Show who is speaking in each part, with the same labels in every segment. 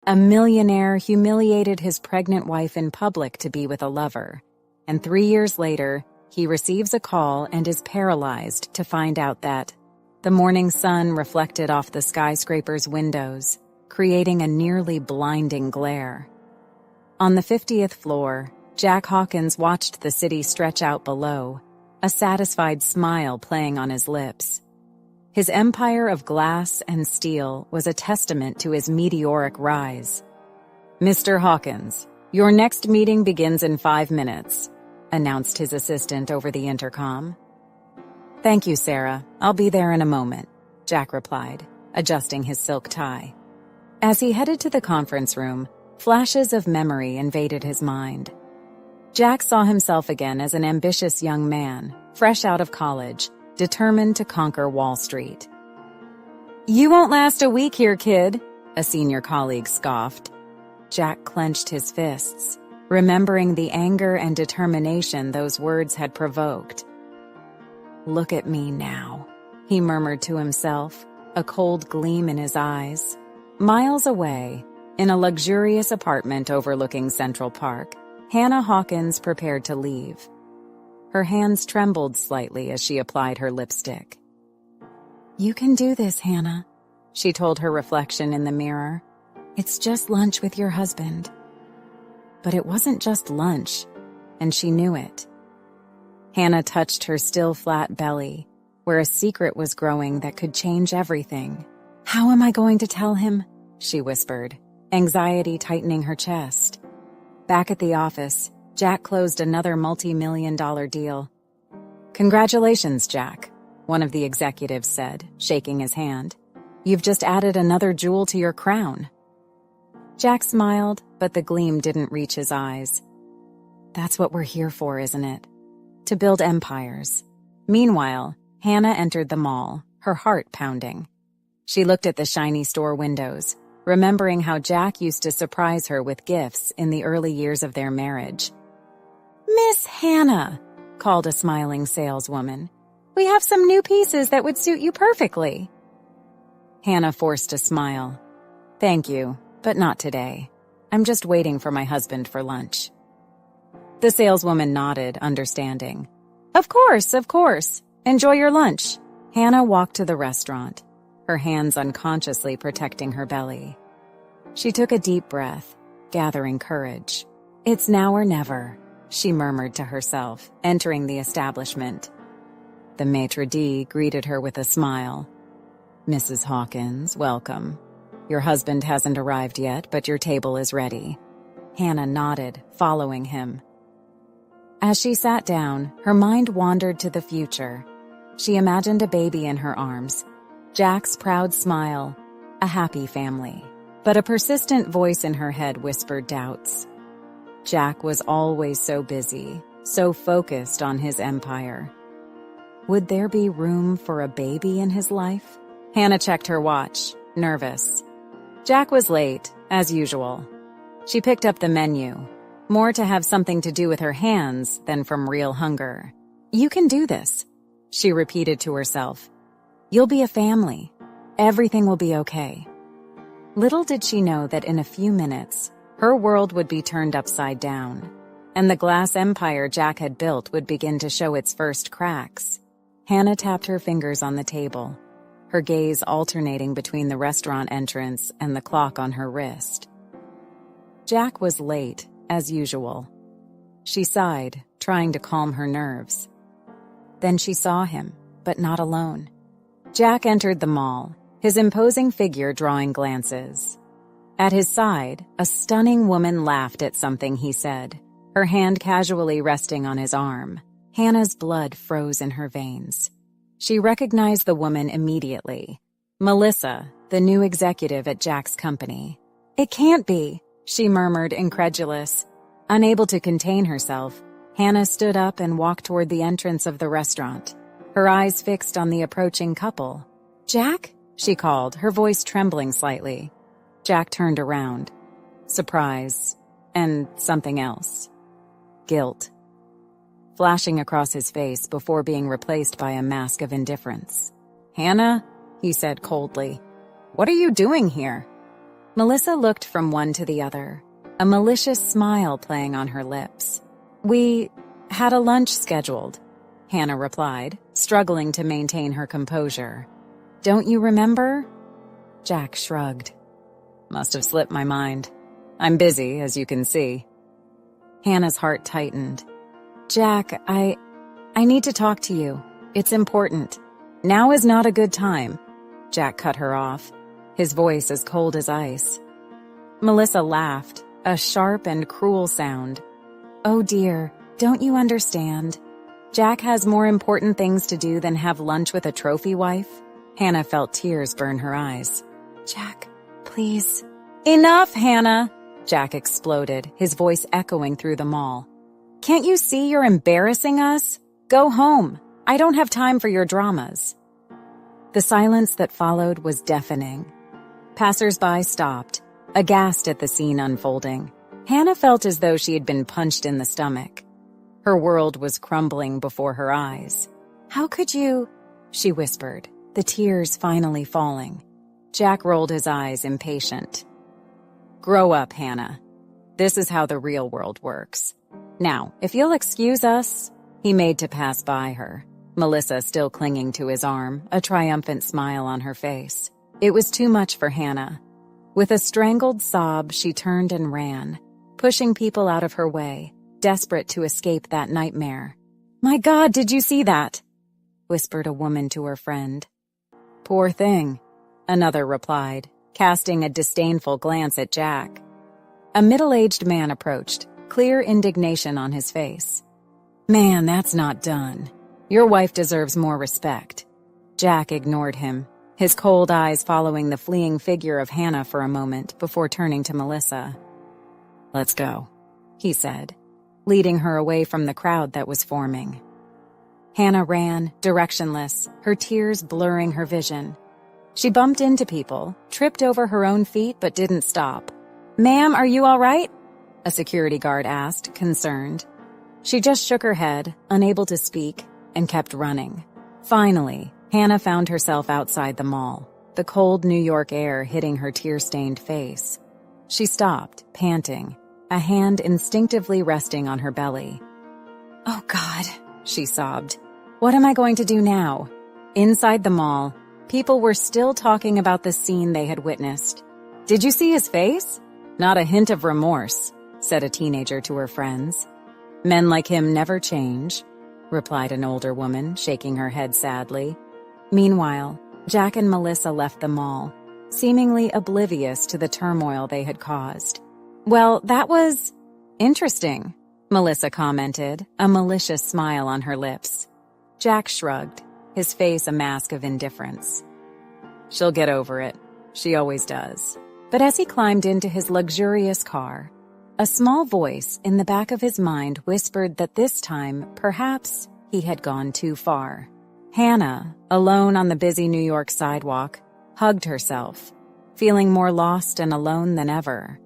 Speaker 1: A millionaire humiliated his pregnant wife in public to be with a lover, and 3 years later, he receives a call and is paralyzed to find out that the morning sun reflected off the skyscraper's windows, creating a nearly blinding glare. On the 50th floor, Jack Hawkins watched the city stretch out below, a satisfied smile playing on his lips. His empire of glass and steel was a testament to his meteoric rise. "Mr. Hawkins, your next meeting begins in 5 minutes," announced his assistant over the intercom. "Thank you, Sarah. I'll be there in a moment," Jack replied, adjusting his silk tie. As he headed to the conference room, flashes of memory invaded his mind. Jack saw himself again as an ambitious young man, fresh out of college, determined to conquer Wall Street. "You won't last a week here, kid," a senior colleague scoffed. Jack clenched his fists, remembering the anger and determination those words had provoked. "Look at me now," he murmured to himself, a cold gleam in his eyes. Miles away, in a luxurious apartment overlooking Central Park, Hannah Hawkins prepared to leave. Her hands trembled slightly as she applied her lipstick. "You can do this, Hannah," she told her reflection in the mirror. "It's just lunch with your husband." But it wasn't just lunch, and she knew it. Hannah touched her still flat belly, where a secret was growing that could change everything. "How am I going to tell him?" she whispered, anxiety tightening her chest. Back at the office, Jack closed another multi-million-dollar deal. "Congratulations, Jack," one of the executives said, shaking his hand. "You've just added another jewel to your crown." Jack smiled, but the gleam didn't reach his eyes. "That's what we're here for, isn't it? To build empires." Meanwhile, Hannah entered the mall, her heart pounding. She looked at the shiny store windows, remembering how Jack used to surprise her with gifts in the early years of their marriage. "Miss Hannah," called a smiling saleswoman, "we have some new pieces that would suit you perfectly." Hannah forced a smile. "Thank you, but not today. I'm just waiting for my husband for lunch." The saleswoman nodded, understanding. Of course. Enjoy your lunch." Hannah walked to the restaurant, her hands unconsciously protecting her belly. She took a deep breath, gathering courage. "It's now or never," she murmured to herself, entering the establishment. The maitre d' greeted her with a smile. "Mrs. Hawkins, welcome. Your husband hasn't arrived yet, but your table is ready." Hannah nodded, following him. As she sat down, her mind wandered to the future. She imagined a baby in her arms, Jack's proud smile, a happy family. But a persistent voice in her head whispered doubts. Jack was always so busy, so focused on his empire. Would there be room for a baby in his life? Hannah checked her watch, nervous. Jack was late, as usual. She picked up the menu, more to have something to do with her hands than from real hunger. "You can do this," she repeated to herself. "You'll be a family. Everything will be okay." Little did she know that in a few minutes, her world would be turned upside down, and the glass empire Jack had built would begin to show its first cracks. Hannah tapped her fingers on the table, her gaze alternating between the restaurant entrance and the clock on her wrist. Jack was late, as usual. She sighed, trying to calm her nerves. Then she saw him, but not alone. Jack entered the mall, his imposing figure drawing glances. At his side, a stunning woman laughed at something he said, her hand casually resting on his arm. Hannah's blood froze in her veins. She recognized the woman immediately. Melissa, the new executive at Jack's company. "It can't be," she murmured, incredulous. Unable to contain herself, Hannah stood up and walked toward the entrance of the restaurant, her eyes fixed on the approaching couple. "Jack?" she called, her voice trembling slightly. Jack turned around. Surprise, and something else. Guilt, flashing across his face before being replaced by a mask of indifference. "Hannah," he said coldly, "what are you doing here?" Melissa looked from one to the other, a malicious smile playing on her lips. "We had a lunch scheduled," Hannah replied, struggling to maintain her composure. "Don't you remember?" Jack shrugged. "Must have slipped my mind. I'm busy, as you can see." Hannah's heart tightened. "Jack, I need to talk to you. It's important. Now is not a good time." Jack cut her off, his voice as cold as ice. Melissa laughed, a sharp and cruel sound. "Oh dear, don't you understand? Jack has more important things to do than have lunch with a trophy wife." Hannah felt tears burn her eyes. "Jack, please." "Enough, Hannah!" Jack exploded, his voice echoing through the mall. "Can't you see you're embarrassing us? Go home. I don't have time for your dramas." The silence that followed was deafening. Passers-by stopped, aghast at the scene unfolding. Hannah felt as though she had been punched in the stomach. Her world was crumbling before her eyes. "How could you?" she whispered, the tears finally falling. Jack rolled his eyes, impatient. "Grow up, Hannah. This is how the real world works. Now, if you'll excuse us," he made to pass by her, Melissa still clinging to his arm, a triumphant smile on her face. It was too much for Hannah. With a strangled sob, she turned and ran, pushing people out of her way, desperate to escape that nightmare. "My God, did you see that?" whispered a woman to her friend. "Poor thing," another replied, casting a disdainful glance at Jack. A middle-aged man approached, clear indignation on his face. "Man, that's not done. Your wife deserves more respect." Jack ignored him, his cold eyes following the fleeing figure of Hannah for a moment before turning to Melissa. "Let's go," he said, leading her away from the crowd that was forming. Hannah ran, directionless, her tears blurring her vision. She bumped into people, tripped over her own feet but didn't stop. "Ma'am, are you all right?" a security guard asked, concerned. She just shook her head, unable to speak, and kept running. Finally, Hannah found herself outside the mall, the cold New York air hitting her tear-stained face. She stopped, panting, a hand instinctively resting on her belly. "Oh God," she sobbed. "What am I going to do now?" Inside the mall, people were still talking about the scene they had witnessed. "Did you see his face?" "Not a hint of remorse," said a teenager to her friends. "Men like him never change," replied an older woman, shaking her head sadly. Meanwhile, Jack and Melissa left the mall, seemingly oblivious to the turmoil they had caused. "Well, that was interesting," Melissa commented, a malicious smile on her lips. Jack shrugged, his face a mask of indifference. "She'll get over it. She always does." But as he climbed into his luxurious car, a small voice in the back of his mind whispered that this time, perhaps, he had gone too far. Hannah, alone on the busy New York sidewalk, hugged herself, feeling more lost and alone than ever.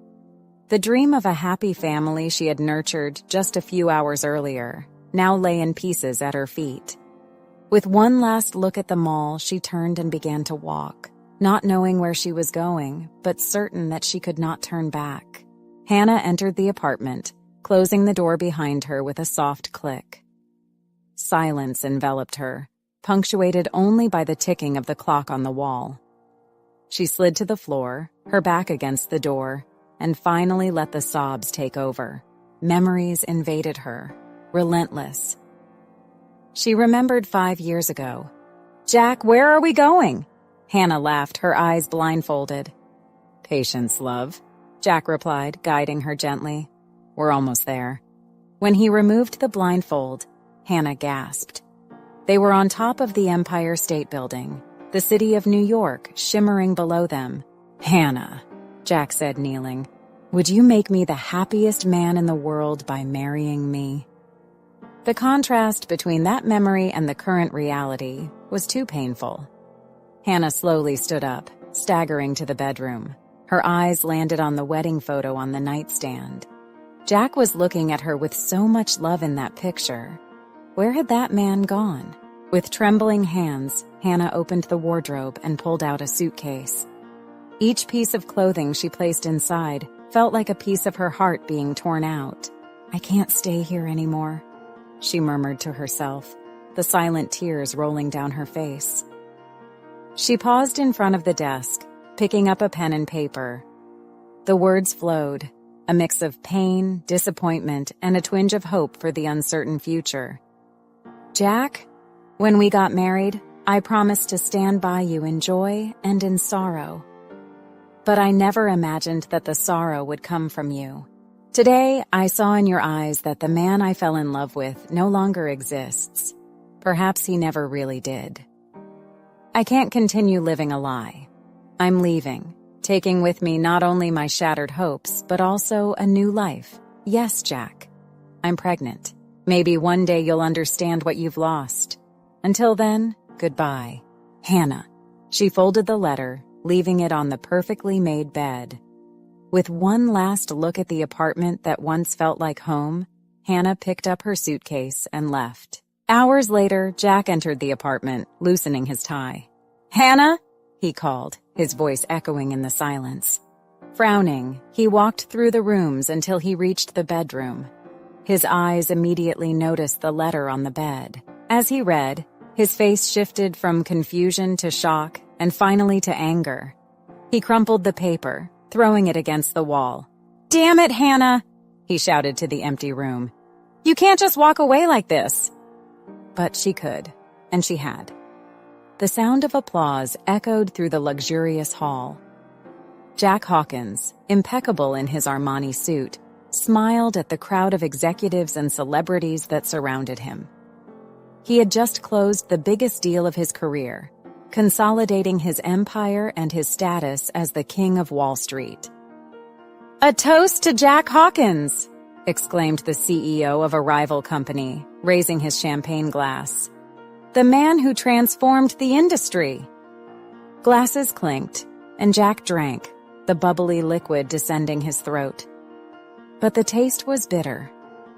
Speaker 1: The dream of a happy family she had nurtured just a few hours earlier now lay in pieces at her feet. With one last look at the mall, she turned and began to walk, not knowing where she was going, but certain that she could not turn back. Hannah entered the apartment, closing the door behind her with a soft click. Silence enveloped her, punctuated only by the ticking of the clock on the wall. She slid to the floor, her back against the door, and finally let the sobs take over. Memories invaded her, relentless. She remembered 5 years ago. "Jack, where are we going?" Hannah laughed, her eyes blindfolded. "Patience, love," Jack replied, guiding her gently. "We're almost there." When he removed the blindfold, Hannah gasped. They were on top of the Empire State Building, the city of New York shimmering below them. "Hannah," Jack said, kneeling, "would you make me the happiest man in the world by marrying me?" The contrast between that memory and the current reality was too painful. Hannah slowly stood up, staggering to the bedroom. Her eyes landed on the wedding photo on the nightstand. Jack was looking at her with so much love in that picture. Where had that man gone? With trembling hands, Hannah opened the wardrobe and pulled out a suitcase. Each piece of clothing she placed inside felt like a piece of her heart being torn out. "I can't stay here anymore," she murmured to herself, the silent tears rolling down her face. She paused in front of the desk, picking up a pen and paper. The words flowed, a mix of pain, disappointment, and a twinge of hope for the uncertain future. "Jack, when we got married, I promised to stand by you in joy and in sorrow. But I never imagined that the sorrow would come from you. Today, I saw in your eyes that the man I fell in love with no longer exists. Perhaps he never really did. I can't continue living a lie. I'm leaving, taking with me not only my shattered hopes, but also a new life. Yes, Jack, I'm pregnant. Maybe one day you'll understand what you've lost. Until then, goodbye. Hannah." She folded the letter, leaving it on the perfectly made bed. With one last look at the apartment that once felt like home, Hannah picked up her suitcase and left. Hours later, Jack entered the apartment, loosening his tie. "Hannah?" he called, his voice echoing in the silence. Frowning, he walked through the rooms until he reached the bedroom. His eyes immediately noticed the letter on the bed. As he read, his face shifted from confusion to shock and finally to anger. He crumpled the paper, throwing it against the wall. "Damn it, Hannah!" he shouted to the empty room. "You can't just walk away like this." But she could, and she had. The sound of applause echoed through the luxurious hall. Jack Hawkins, impeccable in his Armani suit, smiled at the crowd of executives and celebrities that surrounded him. He had just closed the biggest deal of his career, consolidating his empire and his status as the King of Wall Street. "A toast to Jack Hawkins!" exclaimed the CEO of a rival company, raising his champagne glass. "The man who transformed the industry." Glasses clinked, and Jack drank, the bubbly liquid descending his throat. But the taste was bitter,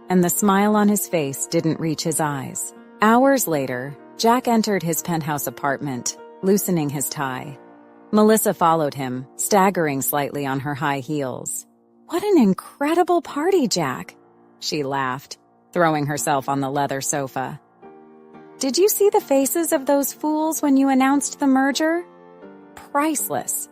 Speaker 1: and the smile on his face didn't reach his eyes. Hours later, Jack entered his penthouse apartment, loosening his tie. Melissa followed him, staggering slightly on her high heels. "What an incredible party, Jack," she laughed, throwing herself on the leather sofa. "Did you see the faces of those fools when you announced the merger? Priceless."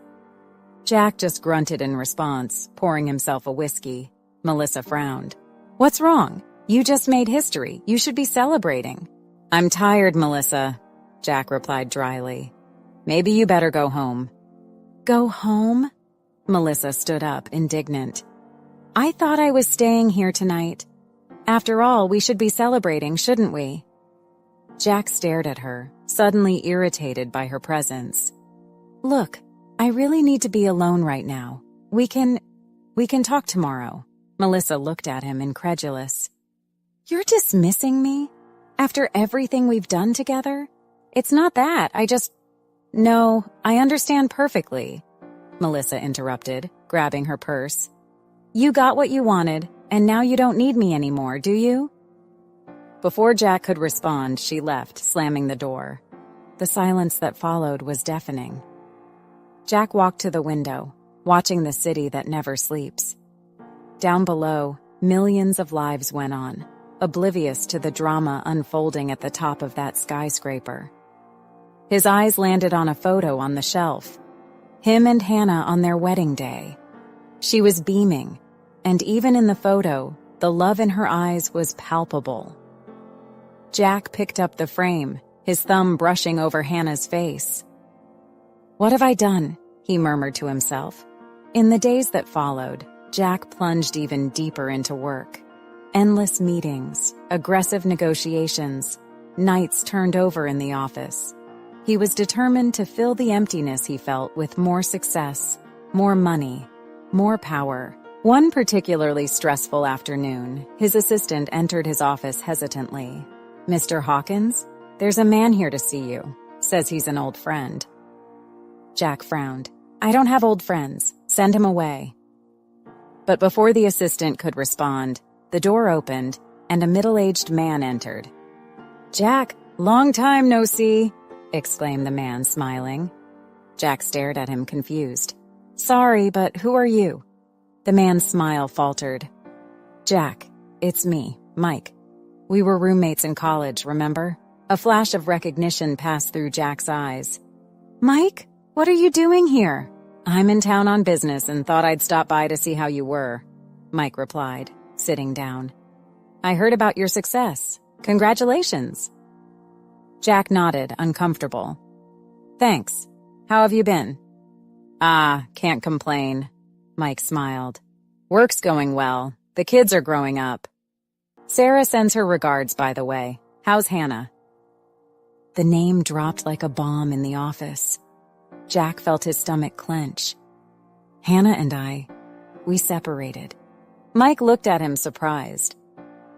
Speaker 1: Jack just grunted in response, pouring himself a whiskey. Melissa frowned. "What's wrong? You just made history. You should be celebrating." "I'm tired, Melissa," Jack replied dryly. "Maybe you better go home." "Go home?" Melissa stood up, indignant. "I thought I was staying here tonight. After all, we should be celebrating, shouldn't we?" Jack stared at her, suddenly irritated by her presence. "Look, I really need to be alone right now. We can talk tomorrow." Melissa looked at him, incredulous. "You're dismissing me? After everything we've done together? It's not that, No, I understand perfectly," Melissa interrupted, grabbing her purse. "You got what you wanted, and now you don't need me anymore, do you?" Before Jack could respond, she left, slamming the door. The silence that followed was deafening. Jack walked to the window, watching the city that never sleeps. Down below, millions of lives went on, oblivious to the drama unfolding at the top of that skyscraper. His eyes landed on a photo on the shelf. Him and Hannah on their wedding day. She was beaming, and even in the photo, the love in her eyes was palpable. Jack picked up the frame, his thumb brushing over Hannah's face. "What have I done?" he murmured to himself. In the days that followed, Jack plunged even deeper into work. Endless meetings, aggressive negotiations, nights turned over in the office. He was determined to fill the emptiness he felt with more success, more money, more power. One particularly stressful afternoon, his assistant entered his office hesitantly. "Mr. Hawkins, there's a man here to see you. Says he's an old friend." Jack frowned. "I don't have old friends. Send him away." But before the assistant could respond, the door opened and a middle-aged man entered. "Jack, long time no see," exclaimed the man, smiling. Jack stared at him, confused. Sorry, but who are you? The man's smile faltered. Jack, it's me, Mike. We were roommates in college, remember? A flash of recognition passed through Jack's eyes. Mike, what are you doing here? I'm in town on business and thought I'd stop by to see how you were, Mike replied, sitting down. I heard about your success. Congratulations. Jack nodded, uncomfortable. Thanks. How have you been? Can't complain. Mike smiled. Work's going well. The kids are growing up. Sarah sends her regards, by the way. How's Hannah? The name dropped like a bomb in the office. Jack felt his stomach clench. Hannah and we separated. Mike looked at him surprised.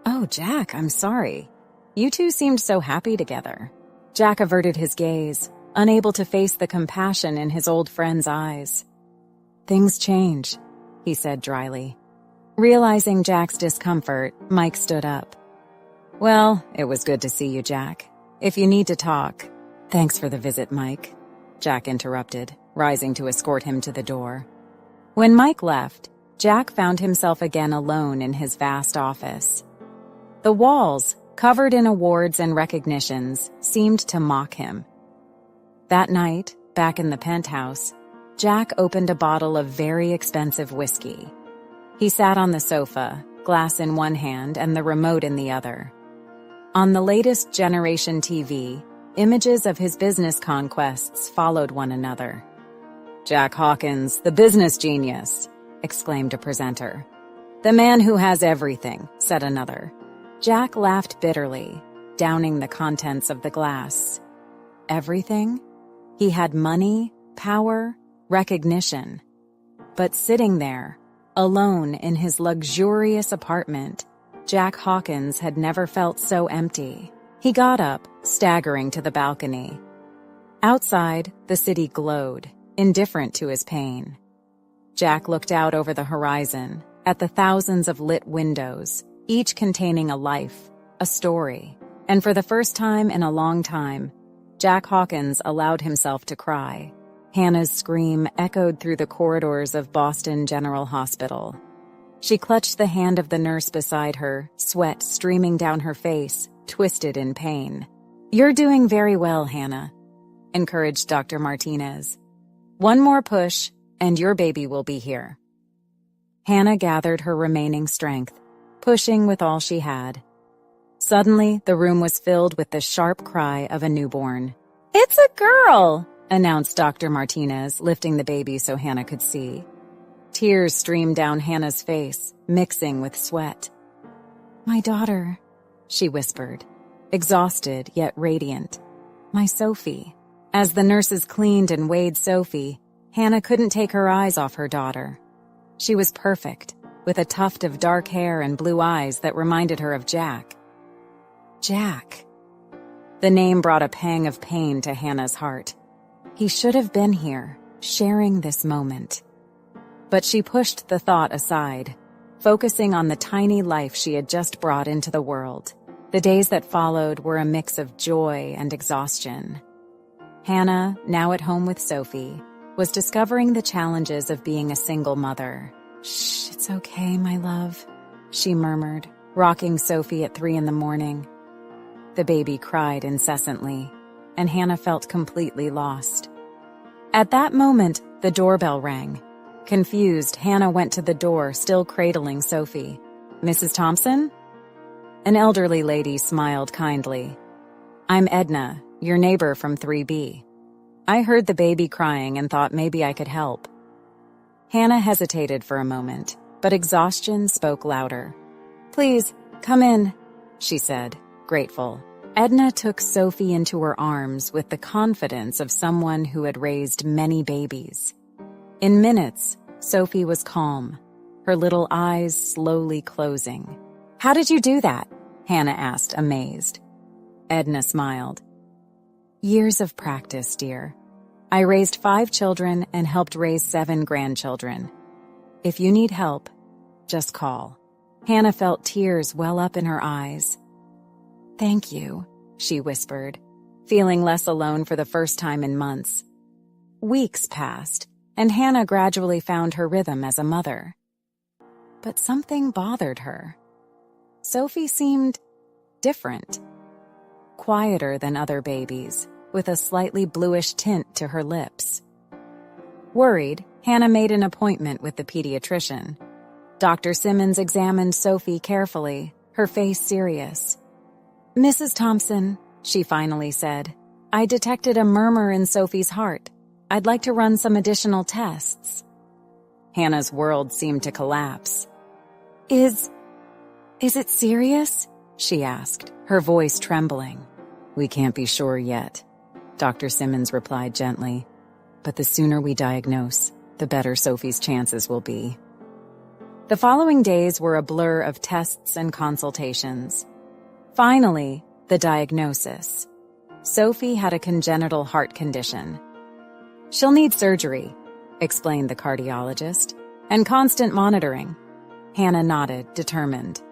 Speaker 1: Oh, Jack, I'm sorry. You two seemed so happy together. Jack averted his gaze, unable to face the compassion in his old friend's eyes. Things change, he said dryly. Realizing Jack's discomfort, Mike stood up. Well, it was good to see you, Jack. If you need to talk. Thanks for the visit, Mike, Jack interrupted, rising to escort him to the door. When Mike left, Jack found himself again alone in his vast office. The walls, covered in awards and recognitions, seemed to mock him. That night, back in the penthouse, Jack opened a bottle of very expensive whiskey. He sat on the sofa, glass in one hand and the remote in the other. On the latest generation TV, images of his business conquests followed one another. Jack Hawkins, the business genius, exclaimed a presenter. The man who has everything, said another. Jack laughed bitterly, downing the contents of the glass. Everything? He had money, power, recognition. But sitting there, alone in his luxurious apartment, Jack Hawkins had never felt so empty. He got up, staggering to the balcony. Outside, the city glowed, indifferent to his pain. Jack looked out over the horizon, at the thousands of lit windows, each containing a life, a story. And for the first time in a long time, Jack Hawkins allowed himself to cry. Hannah's scream echoed through the corridors of Boston General Hospital. She clutched the hand of the nurse beside her, sweat streaming down her face, twisted in pain. You're doing very well, Hannah, encouraged Dr. Martinez. One more push, and your baby will be here. Hannah gathered her remaining strength, pushing with all she had. Suddenly, the room was filled with the sharp cry of a newborn. It's a girl, announced Dr. Martinez, lifting the baby so Hannah could see. Tears streamed down Hannah's face, mixing with sweat. My daughter, she whispered, exhausted yet radiant. My Sophie. As the nurses cleaned and weighed Sophie, Hannah couldn't take her eyes off her daughter. She was perfect, with a tuft of dark hair and blue eyes that reminded her of Jack. Jack. The name brought a pang of pain to Hannah's heart. He should have been here, sharing this moment. But she pushed the thought aside, focusing on the tiny life she had just brought into the world. The days that followed were a mix of joy and exhaustion. Hannah, now at home with Sophie, was discovering the challenges of being a single mother. Shh, it's okay, my love, she murmured, rocking Sophie at 3 a.m. The baby cried incessantly, and Hannah felt completely lost. At that moment, the doorbell rang. Confused, Hannah went to the door, still cradling Sophie. Mrs. Thompson? An elderly lady smiled kindly. I'm Edna, your neighbor from 3B. I heard the baby crying and thought maybe I could help. Hannah hesitated for a moment, but exhaustion spoke louder. Please, come in, she said, grateful. Edna took Sophie into her arms with the confidence of someone who had raised many babies. In minutes, Sophie was calm, her little eyes slowly closing. How did you do that? Hannah asked, amazed. Edna smiled. Years of practice, dear. I raised 5 children and helped raise 7 grandchildren. If you need help, just call. Hannah felt tears well up in her eyes. Thank you, she whispered, feeling less alone for the first time in months. Weeks passed, and Hannah gradually found her rhythm as a mother. But something bothered her. Sophie seemed different, quieter than other babies, with a slightly bluish tint to her lips. Worried, Hannah made an appointment with the pediatrician. Dr. Simmons examined Sophie carefully, her face serious. "Mrs. Thompson," she finally said, "I detected a murmur in Sophie's heart. I'd like to run some additional tests." Hannah's world seemed to collapse. Is it serious?" she asked, her voice trembling. "We can't be sure yet," Dr. Simmons replied gently. "But the sooner we diagnose, the better Sophie's chances will be." The following days were a blur of tests and consultations. Finally, the diagnosis. Sophie had a congenital heart condition. "She'll need surgery," explained the cardiologist, "and constant monitoring." Hannah nodded, determined.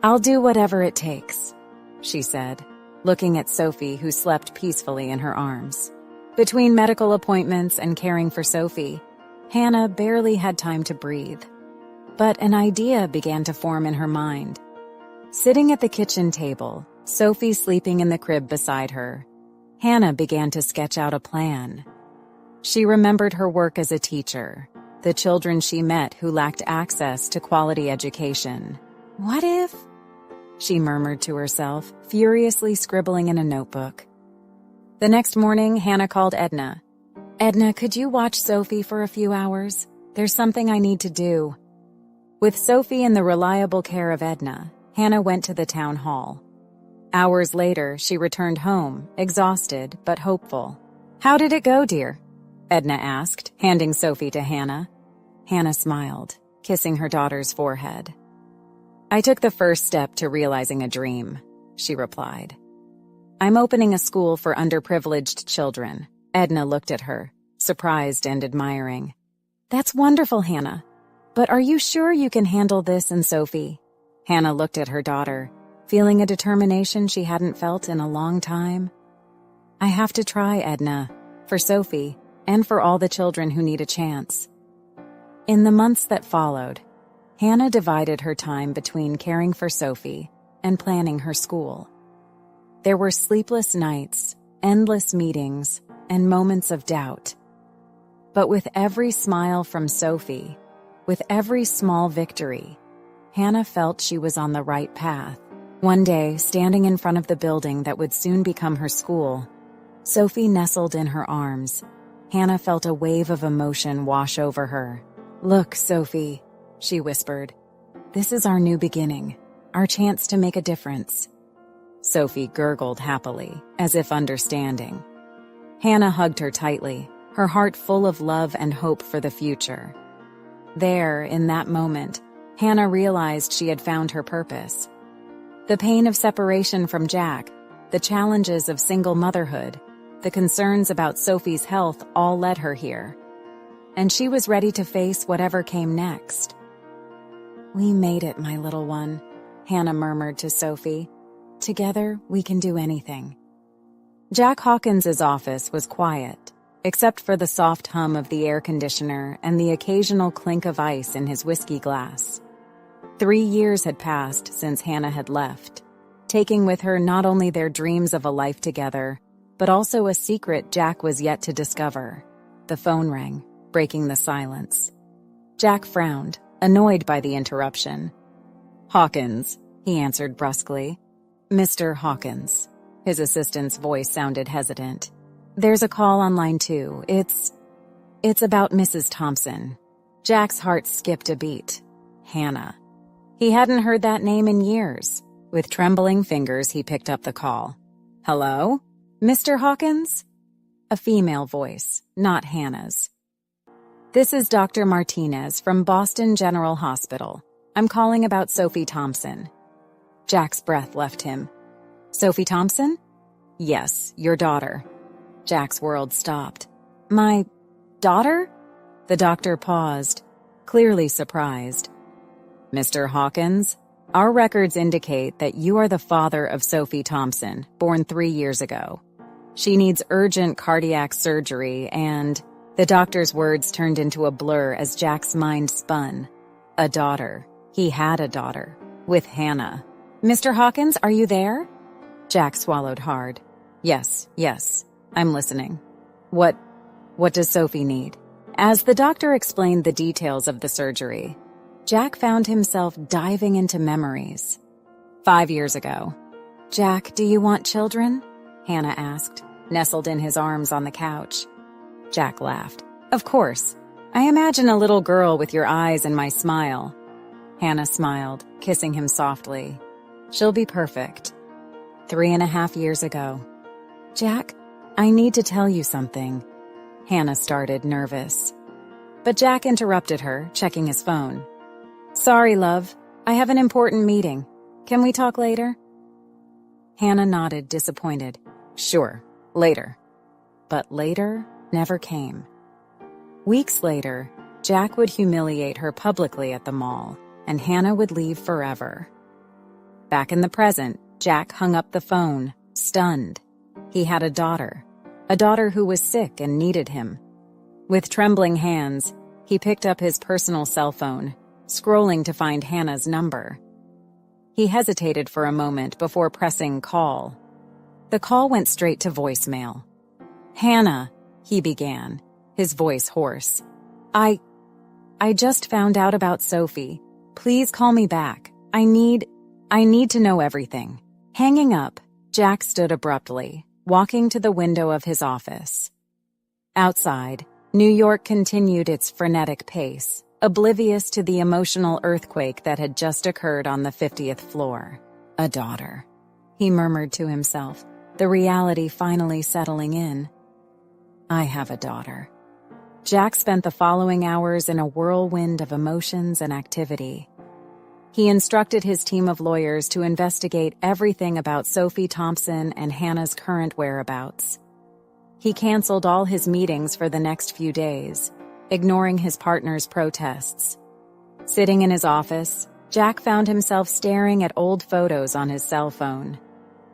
Speaker 1: "I'll do whatever it takes," she said, looking at Sophie, who slept peacefully in her arms. Between medical appointments and caring for Sophie, Hannah barely had time to breathe. But an idea began to form in her mind. Sitting at the kitchen table, Sophie sleeping in the crib beside her, Hannah began to sketch out a plan. She remembered her work as a teacher, the children she met who lacked access to quality education. "What if?" she murmured to herself, furiously scribbling in a notebook. The next morning, Hannah called Edna. "Edna, could you watch Sophie for a few hours? There's something I need to do." With Sophie in the reliable care of Edna, Hannah went to the town hall. Hours later, she returned home, exhausted but hopeful. "How did it go, dear?" Edna asked, handing Sophie to Hannah. Hannah smiled, kissing her daughter's forehead. "I took the first step to realizing a dream," she replied. "I'm opening a school for underprivileged children." Edna looked at her, surprised and admiring. "That's wonderful, Hannah. But are you sure you can handle this and Sophie?" Hannah looked at her daughter, feeling a determination she hadn't felt in a long time. "I have to try, Edna, for Sophie, and for all the children who need a chance." In the months that followed, Hannah divided her time between caring for Sophie and planning her school. There were sleepless nights, endless meetings, and moments of doubt. But with every smile from Sophie, with every small victory, Hannah felt she was on the right path. One day, standing in front of the building that would soon become her school, Sophie nestled in her arms. Hannah felt a wave of emotion wash over her. "Look, Sophie," she whispered. "This is our new beginning, our chance to make a difference." Sophie gurgled happily, as if understanding. Hannah hugged her tightly, her heart full of love and hope for the future. There, in that moment, Hannah realized she had found her purpose. The pain of separation from Jack, the challenges of single motherhood, the concerns about Sophie's health all led her here. And she was ready to face whatever came next. "We made it, my little one," Hannah murmured to Sophie. "Together, we can do anything." Jack Hawkins's office was quiet, except for the soft hum of the air conditioner and the occasional clink of ice in his whiskey glass. 3 years had passed since Hannah had left, taking with her not only their dreams of a life together, but also a secret Jack was yet to discover. The phone rang, breaking the silence. Jack frowned, annoyed by the interruption. "Hawkins," he answered brusquely. "Mr. Hawkins." His assistant's voice sounded hesitant. "There's a call on line 2. It's about Mrs. Thompson." Jack's heart skipped a beat. Hannah. He hadn't heard that name in years. With trembling fingers, he picked up the call. "Hello? Mr. Hawkins?" A female voice, not Hannah's. "This is Dr. Martinez from Boston General Hospital. I'm calling about Sophie Thompson." Jack's breath left him. "Sophie Thompson?" "Yes, your daughter." Jack's world stopped. "My daughter?" The doctor paused, clearly surprised. "Mr. Hawkins, our records indicate that you are the father of Sophie Thompson, born 3 years ago. She needs urgent cardiac surgery and..." The doctor's words turned into a blur as Jack's mind spun. A daughter. He had a daughter. With Hannah. "Mr. Hawkins, are you there?" Jack swallowed hard. Yes, I'm listening. What does Sophie need?" As the doctor explained the details of the surgery, Jack found himself diving into memories. 5 years ago. "Jack, do you want children?" Hannah asked, nestled in his arms on the couch. Jack laughed. "Of course. I imagine a little girl with your eyes and my smile." Hannah smiled, kissing him softly. "She'll be perfect." 3.5 years ago. "Jack, I need to tell you something." Hannah started, nervous. But Jack interrupted her, checking his phone. "Sorry, love. I have an important meeting. Can we talk later?" Hannah nodded, disappointed. "Sure, later." But later never came. Weeks later, Jack would humiliate her publicly at the mall, and Hannah would leave forever. Back in the present, Jack hung up the phone, stunned. He had a daughter who was sick and needed him. With trembling hands, he picked up his personal cell phone, scrolling to find Hannah's number. He hesitated for a moment before pressing call. The call went straight to voicemail. "Hannah," he began, his voice hoarse. I just found out about Sophie. Please call me back. I need to know everything." Hanging up, Jack stood abruptly, walking to the window of his office. Outside, New York continued its frenetic pace, oblivious to the emotional earthquake that had just occurred on the 50th floor. A daughter. He murmured to himself, the reality finally settling in. I have a daughter. Jack spent the following hours in a whirlwind of emotions and activity. He instructed his team of lawyers to investigate everything about Sophie Thompson and Hannah's current whereabouts. He canceled all his meetings for the next few days, ignoring his partner's protests. Sitting in his office, Jack found himself staring at old photos on his cell phone.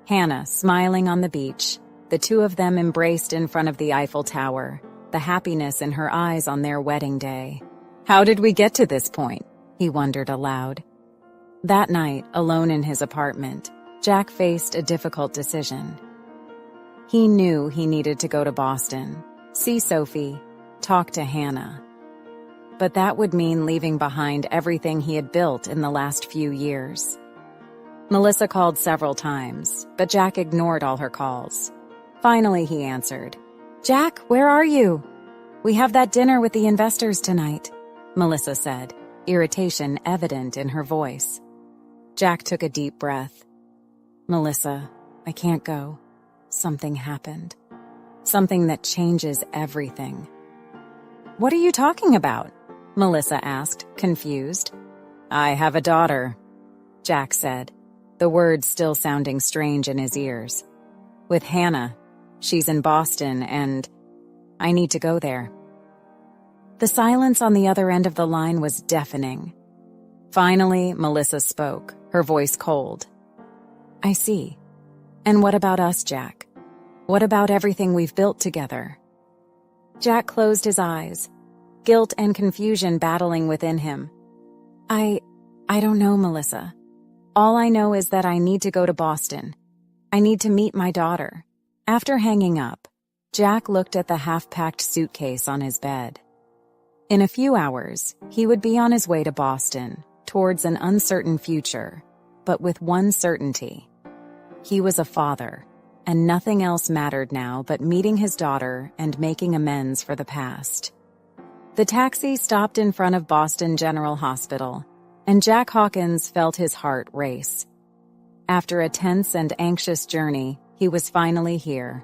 Speaker 1: Hannah smiling on the beach, the two of them embraced in front of the Eiffel Tower, the happiness in her eyes on their wedding day. How did we get to this point? He wondered aloud. That night, alone in his apartment, Jack faced a difficult decision. He knew he needed to go to Boston, see Sophie, talk to Hannah. But that would mean leaving behind everything he had built in the last few years. Melissa called several times, but Jack ignored all her calls. Finally, he answered. Jack, where are you? We have that dinner with the investors tonight, Melissa said, irritation evident in her voice. Jack took a deep breath. Melissa, I can't go. Something happened. Something that changes everything. What are you talking about? Melissa asked, confused. I have a daughter, Jack said, the words still sounding strange in his ears. With Hannah. She's in Boston, and I need to go there. The silence on the other end of the line was deafening. Finally, Melissa spoke, her voice cold. I see. And what about us, Jack? What about everything we've built together? Jack closed his eyes, guilt and confusion battling within him. I don't know, Melissa. All I know is that I need to go to Boston. I need to meet my daughter. After hanging up, Jack looked at the half-packed suitcase on his bed. In a few hours, he would be on his way to Boston, towards an uncertain future, but with one certainty. He was a father, and nothing else mattered now but meeting his daughter and making amends for the past. The taxi stopped in front of Boston General Hospital, and Jack Hawkins felt his heart race. After a tense and anxious journey, he was finally here.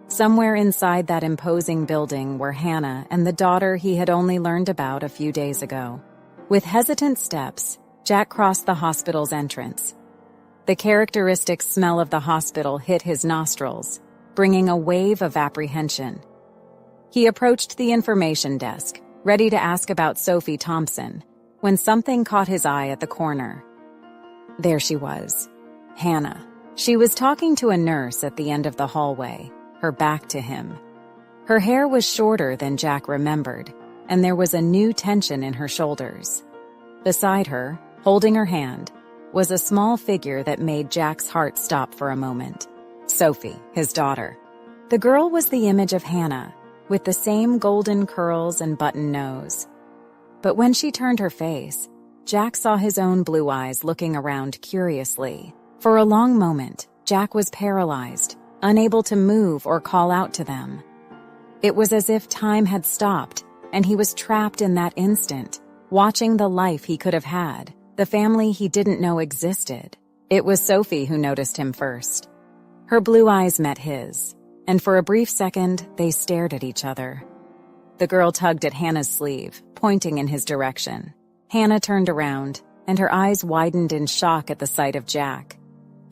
Speaker 1: Somewhere inside that imposing building were Hannah and the daughter he had only learned about a few days ago. With hesitant steps, Jack crossed the hospital's entrance. The characteristic smell of the hospital hit his nostrils, bringing a wave of apprehension. He approached the information desk, ready to ask about Sophie Thompson, when something caught his eye at the corner. There she was, Hannah. She was talking to a nurse at the end of the hallway, her back to him. Her hair was shorter than Jack remembered, and there was a new tension in her shoulders. Beside her, holding her hand, was a small figure that made Jack's heart stop for a moment. Sophie, his daughter. The girl was the image of Hannah, with the same golden curls and button nose. But when she turned her face, Jack saw his own blue eyes looking around curiously. For a long moment, Jack was paralyzed, unable to move or call out to them. It was as if time had stopped, and he was trapped in that instant, watching the life he could have had, the family he didn't know existed. It was Sophie who noticed him first. Her blue eyes met his, and for a brief second, they stared at each other. The girl tugged at Hannah's sleeve, pointing in his direction. Hannah turned around, and her eyes widened in shock at the sight of Jack.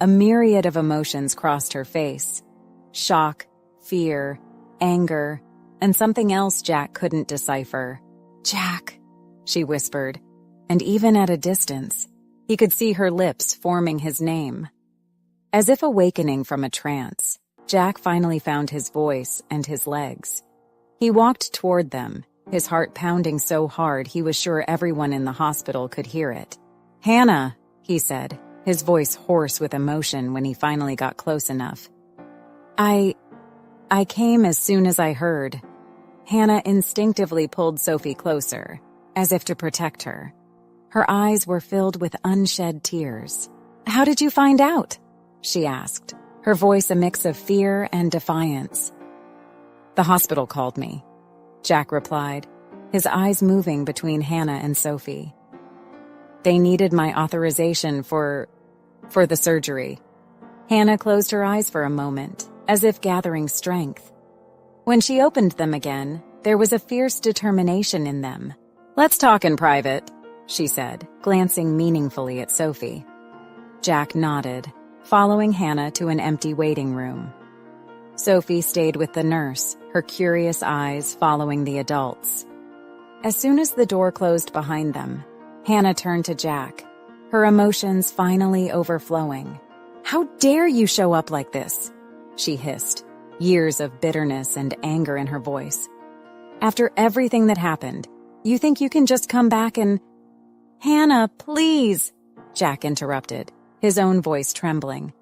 Speaker 1: A myriad of emotions crossed her face. Shock, fear, anger, and something else Jack couldn't decipher. "Jack," she whispered, and even at a distance, he could see her lips forming his name. As if awakening from a trance, Jack finally found his voice and his legs. He walked toward them, his heart pounding so hard he was sure everyone in the hospital could hear it. "Hannah," he said, his voice hoarse with emotion when he finally got close enough. I came as soon as I heard." Hannah instinctively pulled Sophie closer, as if to protect her. Her eyes were filled with unshed tears. "How did you find out?" she asked, her voice a mix of fear and defiance. "The hospital called me," Jack replied, his eyes moving between Hannah and Sophie. "They needed my authorization for the surgery." Hannah closed her eyes for a moment, as if gathering strength. When she opened them again, there was a fierce determination in them. "Let's talk in private," she said, glancing meaningfully at Sophie. Jack nodded, following Hannah to an empty waiting room. Sophie stayed with the nurse, her curious eyes following the adults. As soon as the door closed behind them, Hannah turned to Jack, her emotions finally overflowing. "How dare you show up like this?" she hissed, years of bitterness and anger in her voice. "After everything that happened, you think you can just come back and—" "Hannah, please," Jack interrupted, his own voice trembling.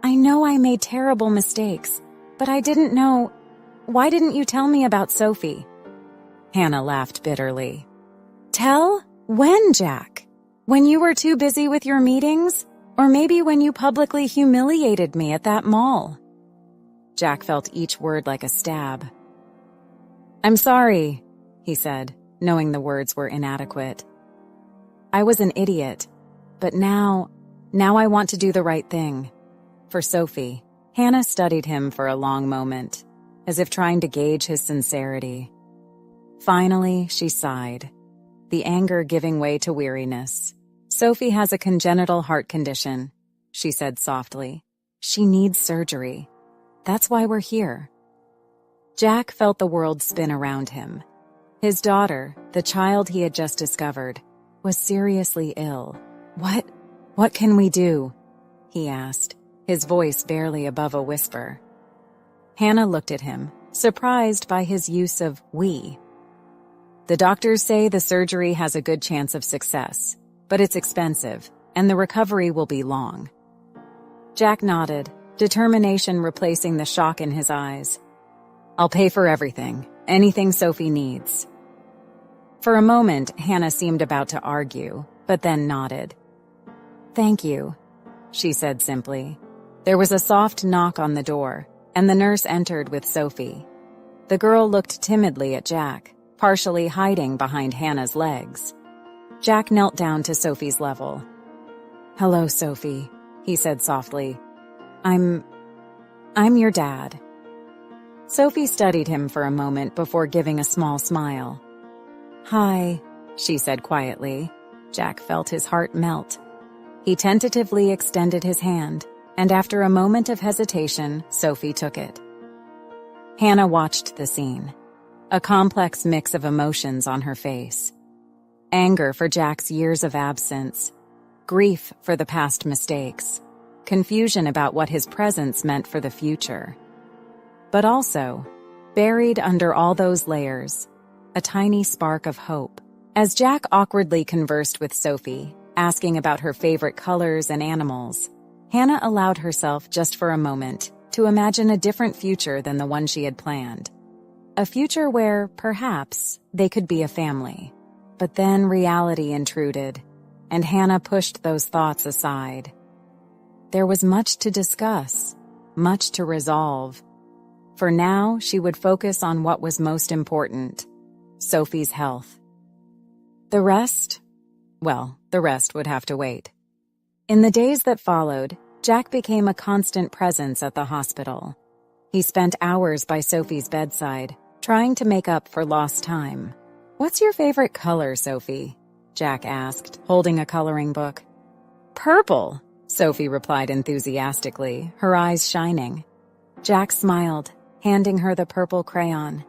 Speaker 1: "I know I made terrible mistakes, but I didn't know. Why didn't you tell me about Sophie?" Hannah laughed bitterly. "Tell? When, Jack? When you were too busy with your meetings? Or maybe when you publicly humiliated me at that mall?" Jack felt each word like a stab. "I'm sorry," he said, knowing the words were inadequate. "I was an idiot, but now I want to do the right thing. For Sophie." Hannah studied him for a long moment, as if trying to gauge his sincerity. Finally, she sighed, the anger giving way to weariness. "Sophie has a congenital heart condition," she said softly. "She needs surgery. That's why we're here." Jack felt the world spin around him. His daughter, the child he had just discovered, was seriously ill. What can we do?" he asked, his voice barely above a whisper. Hannah looked at him, surprised by his use of "we." "The doctors say the surgery has a good chance of success, but it's expensive, and the recovery will be long." Jack nodded, determination replacing the shock in his eyes. "I'll pay for everything, anything Sophie needs." For a moment, Hannah seemed about to argue, but then nodded. "Thank you," she said simply. There was a soft knock on the door, and the nurse entered with Sophie. The girl looked timidly at Jack, partially hiding behind Hannah's legs. Jack knelt down to Sophie's level. "Hello, Sophie," he said softly. I'm your dad." Sophie studied him for a moment before giving a small smile. "Hi," she said quietly. Jack felt his heart melt. He tentatively extended his hand, and after a moment of hesitation, Sophie took it. Hannah watched the scene, a complex mix of emotions on her face. Anger for Jack's years of absence, grief for the past mistakes, confusion about what his presence meant for the future. But also, Buried under all those layers, a tiny spark of hope. As Jack awkwardly conversed with Sophie, asking about her favorite colors and animals, Hannah allowed herself just for a moment to imagine a different future than the one she had planned. A future where, perhaps, they could be a family. But then reality intruded, and Hannah pushed those thoughts aside. There was much to discuss, much to resolve. For now, she would focus on what was most important: Sophie's health. The rest would have to wait. In the days that followed, Jack became a constant presence at the hospital. He spent hours by Sophie's bedside, trying to make up for lost time. "What's your favorite color, Sophie?" Jack asked, holding a coloring book. "Purple," Sophie replied enthusiastically, her eyes shining. Jack smiled, handing her the purple crayon.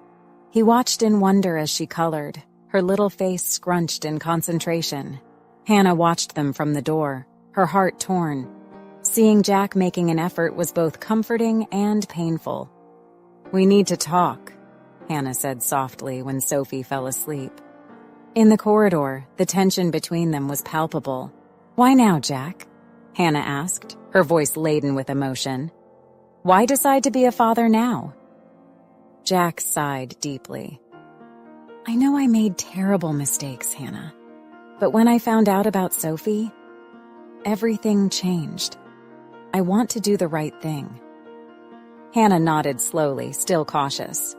Speaker 1: He watched in wonder as she colored, her little face scrunched in concentration. Hannah watched them from the door, her heart torn. Seeing Jack making an effort was both comforting and painful. "We need to talk," Hannah said softly when Sophie fell asleep. In the corridor, the tension between them was palpable. "Why now, Jack?" Hannah asked, her voice laden with emotion. "Why decide to be a father now?" Jack sighed deeply. "I know I made terrible mistakes, Hannah. But when I found out about Sophie, everything changed. I want to do the right thing." Hannah nodded slowly, still cautious.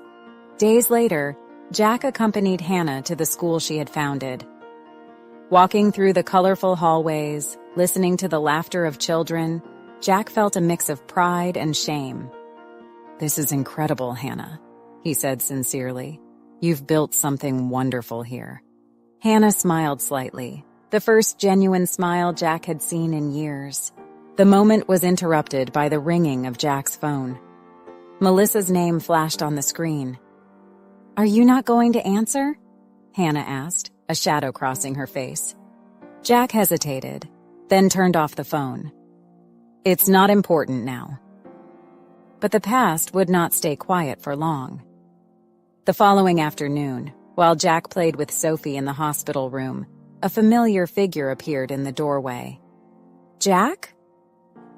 Speaker 1: Days later, Jack accompanied Hannah to the school she had founded. Walking through the colorful hallways, listening to the laughter of children, Jack felt a mix of pride and shame. "This is incredible, Hannah," he said sincerely. "You've built something wonderful here." Hannah smiled slightly, the first genuine smile Jack had seen in years. The moment was interrupted by the ringing of Jack's phone. Melissa's name flashed on the screen. "Are you not going to answer?" Hannah asked, a shadow crossing her face. Jack hesitated, then turned off the phone. "It's not important now." But the past would not stay quiet for long. The following afternoon, while Jack played with Sophie in the hospital room, a familiar figure appeared in the doorway. "Jack?"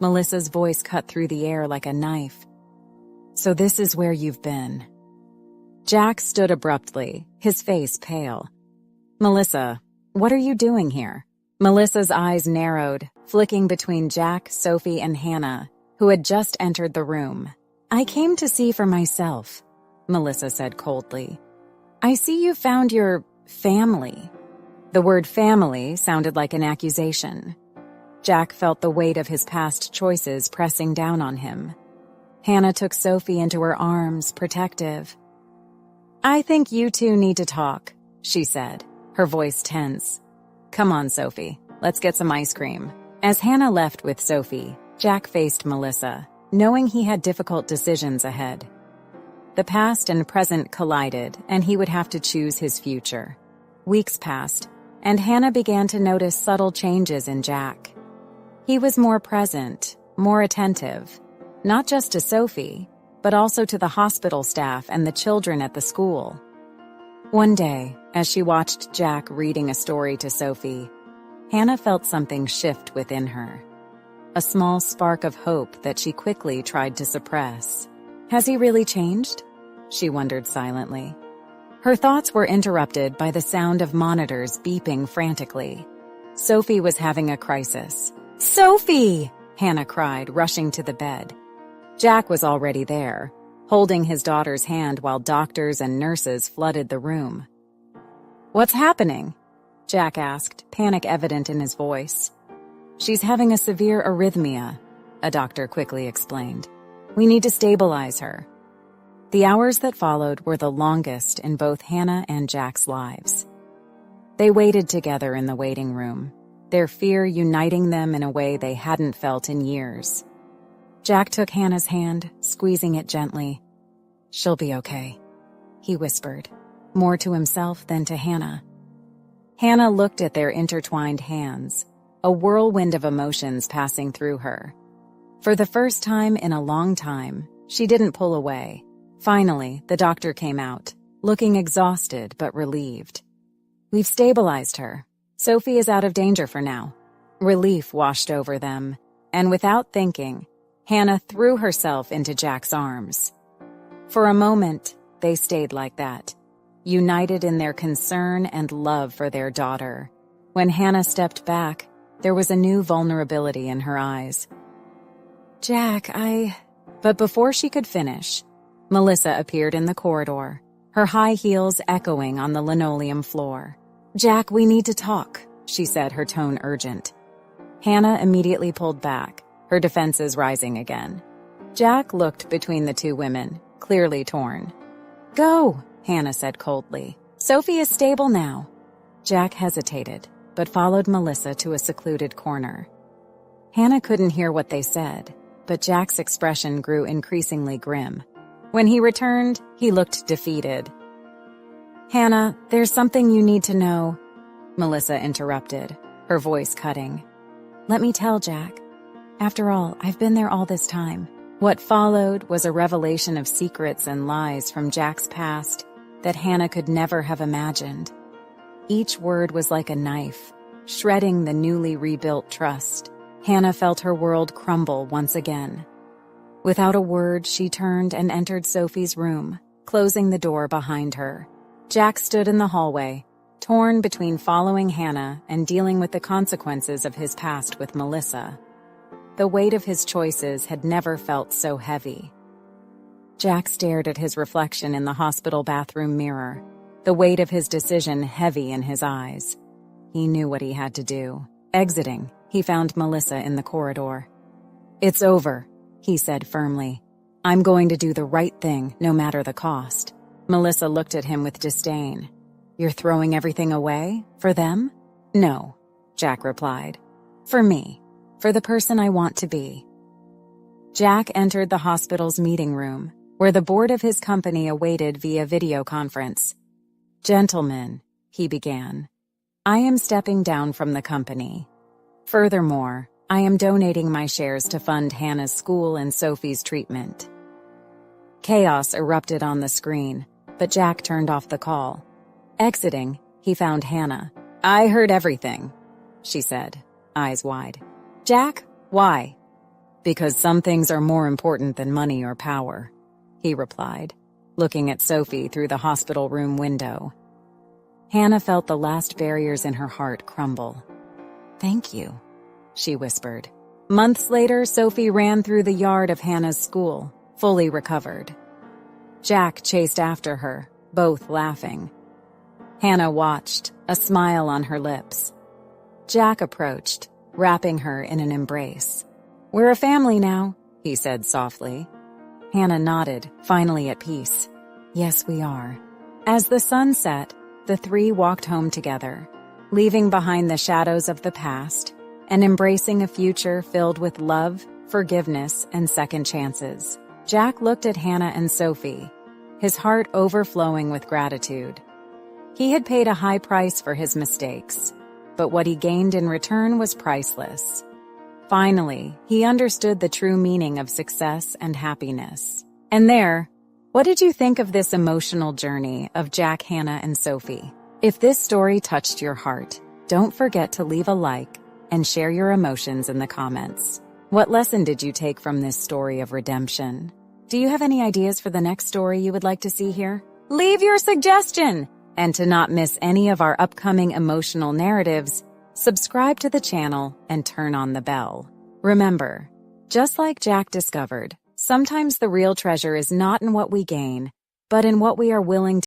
Speaker 1: Melissa's voice cut through the air like a knife. "So this is where you've been." Jack stood abruptly, his face pale. "Melissa, what are you doing here?" Melissa's eyes narrowed, flicking between Jack, Sophie, and Hannah, who had just entered the room. "I came to see for myself," Melissa said coldly. "I see you found your family." The word family sounded like an accusation. Jack felt the weight of his past choices pressing down on him. Hannah took Sophie into her arms, protective. "I think you two need to talk," she said, her voice tense. "Come on, Sophie, let's get some ice cream." As Hannah left with Sophie, Jack faced Melissa, knowing he had difficult decisions ahead. The past and present collided, and he would have to choose his future. Weeks passed, and Hannah began to notice subtle changes in Jack. He was more present, more attentive, not just to Sophie, but also to the hospital staff and the children at the school. One day, as she watched Jack reading a story to Sophie, Hannah felt something shift within her. A small spark of hope that she quickly tried to suppress. Has he really changed? She wondered silently. Her thoughts were interrupted by the sound of monitors beeping frantically. Sophie was having a crisis. "Sophie!" Hannah cried, rushing to the bed. Jack was already there, holding his daughter's hand while doctors and nurses flooded the room. "What's happening?" Jack asked, panic evident in his voice. "She's having a severe arrhythmia," a doctor quickly explained. "We need to stabilize her." The hours that followed were the longest in both Hannah and Jack's lives. They waited together in the waiting room, their fear uniting them in a way they hadn't felt in years. Jack took Hannah's hand, squeezing it gently. "She'll be okay," he whispered, more to himself than to Hannah. Hannah looked at their intertwined hands, a whirlwind of emotions passing through her. For the first time in a long time, she didn't pull away, Finally, the doctor came out, looking exhausted but relieved. "We've stabilized her. Sophie is out of danger for now." Relief washed over them, and without thinking, Hannah threw herself into Jack's arms. For a moment, they stayed like that, united in their concern and love for their daughter. When Hannah stepped back, there was a new vulnerability in her eyes. "Jack, But before she could finish, Melissa appeared in the corridor, her high heels echoing on the linoleum floor. "Jack, we need to talk," she said, her tone urgent. Hannah immediately pulled back, her defenses rising again. Jack looked between the two women, clearly torn. "Go," Hannah said coldly. "Sophie is stable now." Jack hesitated, but followed Melissa to a secluded corner. Hannah couldn't hear what they said, but Jack's expression grew increasingly grim. When he returned, he looked defeated. "Hannah, there's something you need to know," Melissa interrupted, her voice cutting. "Let me tell, Jack. After all, I've been there all this time." What followed was a revelation of secrets and lies from Jack's past that Hannah could never have imagined. Each word was like a knife, shredding the newly rebuilt trust. Hannah felt her world crumble once again. Without a word, she turned and entered Sophie's room, closing the door behind her. Jack stood in the hallway, torn between following Hannah and dealing with the consequences of his past with Melissa. The weight of his choices had never felt so heavy. Jack stared at his reflection in the hospital bathroom mirror, the weight of his decision heavy in his eyes. He knew what he had to do. Exiting, he found Melissa in the corridor. "It's over," he said firmly. "I'm going to do the right thing, no matter the cost." Melissa looked at him with disdain. "You're throwing everything away? For them?" "No," Jack replied. "For me. For the person I want to be." Jack entered the hospital's meeting room, where the board of his company awaited via video conference. "Gentlemen," he began, "I am stepping down from the company. Furthermore, I am donating my shares to fund Hannah's school and Sophie's treatment." Chaos erupted on the screen, but Jack turned off the call. Exiting, he found Hannah. "I heard everything," she said, eyes wide. "Jack, why?" "Because some things are more important than money or power," he replied, looking at Sophie through the hospital room window. Hannah felt the last barriers in her heart crumble. "Thank you," she whispered. Months later, Sophie ran through the yard of Hannah's school, fully recovered. Jack chased after her, both laughing. Hannah watched, a smile on her lips. Jack approached, wrapping her in an embrace. "We're a family now," he said softly. Hannah nodded, finally at peace. "Yes, we are." As the sun set, the three walked home together, leaving behind the shadows of the past and embracing a future filled with love, forgiveness, and second chances. Jack looked at Hannah and Sophie, his heart overflowing with gratitude. He had paid a high price for his mistakes, but what he gained in return was priceless. Finally, he understood the true meaning of success and happiness. And there, what did you think of this emotional journey of Jack, Hannah, and Sophie? If this story touched your heart, don't forget to leave a like and share your emotions in the comments. What lesson did you take from this story of redemption? Do you have any ideas for the next story you would like to see here? Leave your suggestion! And to not miss any of our upcoming emotional narratives, subscribe to the channel and turn on the bell. Remember, just like Jack discovered, sometimes the real treasure is not in what we gain, but in what we are willing